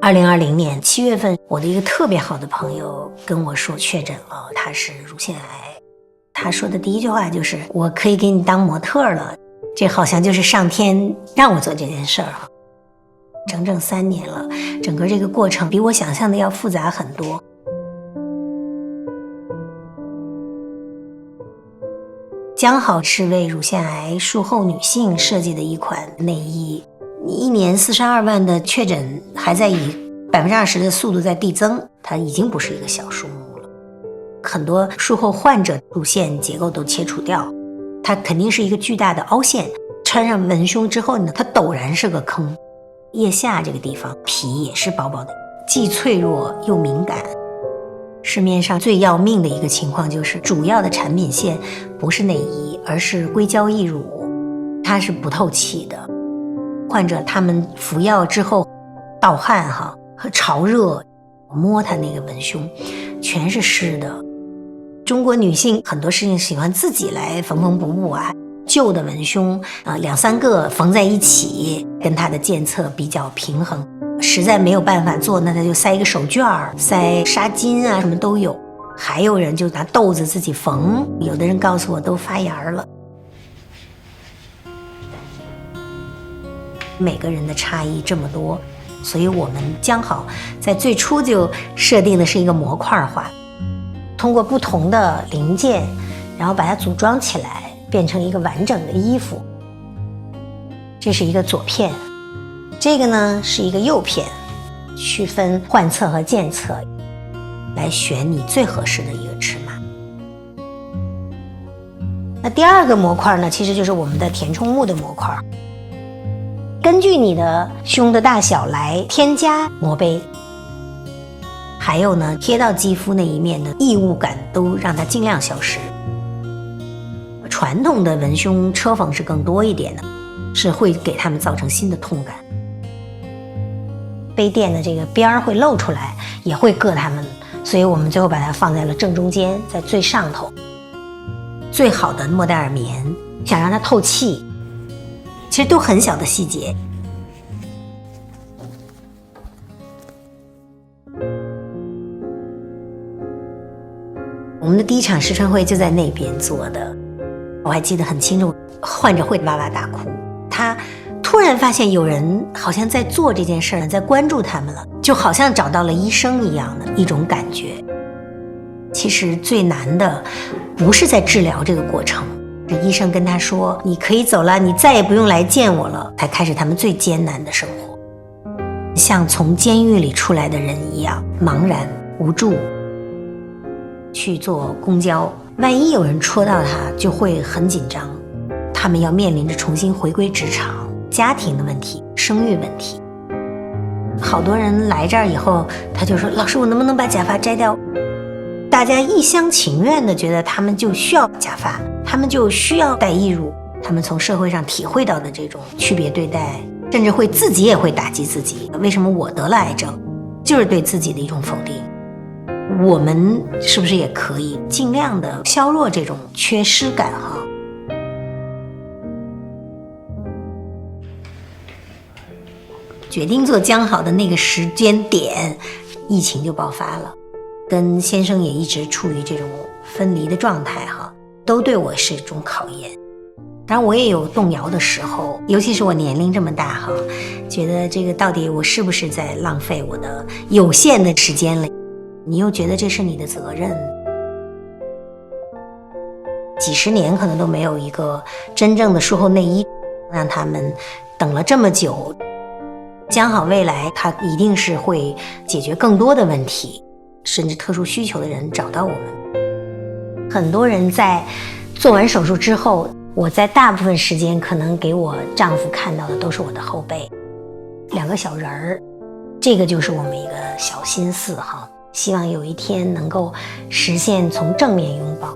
2020年7月份，我的一个特别好的朋友跟我说确诊了，他是乳腺癌。他说的第一句话就是我可以给你当模特了，这好像就是上天让我做这件事儿。整整3年了，整个这个过程比我想象的要复杂很多。江好是为乳腺癌术后女性设计的一款内衣，一年42万的确诊还在以20%的速度在递增，它已经不是一个小数目了。很多术后患者乳腺结构都切除掉，它肯定是一个巨大的凹陷，穿上文胸之后呢，它陡然是个坑。腋下这个地方皮也是薄薄的，既脆弱又敏感。市面上最要命的一个情况就是主要的产品线不是内衣，而是硅胶义乳，它是不透气的。患者他们服药之后盗汗和潮热，摸他那个文胸全是湿的。中国女性很多事情喜欢自己来缝缝补补啊，旧的文胸2-3个缝在一起，跟它的监测比较平衡。实在没有办法做，那他就塞一个手绢，塞纱巾啊，什么都有。还有人就拿豆子自己缝，有的人告诉我都发芽了。每个人的差异这么多，所以我们江好在最初就设定的是一个模块化，通过不同的零件，然后把它组装起来，变成一个完整的衣服。这是一个左片，这个呢是一个右片，区分患侧和监测，来选你最合适的一个尺码。那第二个模块呢，其实就是我们的填充木的模块，根据你的胸的大小来添加模杯，还有呢贴到肌肤那一面的异物感都让它尽量消失。传统的文胸车缝是更多一点的，是会给他们造成新的痛感。杯垫的这个边儿会露出来，也会硌他们，所以我们最后把它放在了正中间，在最上头。最好的莫代尔棉，想让它透气，其实都很小的细节。我们的第一场试穿会就在那边做的，我还记得很清楚，患者会哇哇大哭，他突然发现有人好像在做这件事儿，在关注他们了，就好像找到了医生一样的一种感觉。其实最难的不是在治疗这个过程，是医生跟他说你可以走了，你再也不用来见我了，才开始他们最艰难的生活。像从监狱里出来的人一样茫然无助，去坐公交，万一有人戳到他就会很紧张，他们要面临着重新回归职场，家庭的问题，生育问题。好多人来这儿以后，他就说老师我能不能把假发摘掉？大家一厢情愿的觉得他们就需要假发，他们就需要戴义乳，他们从社会上体会到的这种区别对待，甚至会自己也会打击自己，为什么我得了癌症，就是对自己的一种否定。我们是不是也可以尽量的削弱这种缺失感决定做江好的那个时间点，疫情就爆发了，跟先生也一直处于这种分离的状态都对我是一种考验。当然我也有动摇的时候，尤其是我年龄这么大觉得这个到底我是不是在浪费我的有限的时间了，你又觉得这是你的责任。几十年可能都没有一个真正的术后内衣，让他们等了这么久。江好未来它一定是会解决更多的问题，甚至特殊需求的人找到我们。很多人在做完手术之后，我在大部分时间可能给我丈夫看到的都是我的后背，2个小人儿，这个就是我们一个小心思希望有一天能够实现从正面拥抱。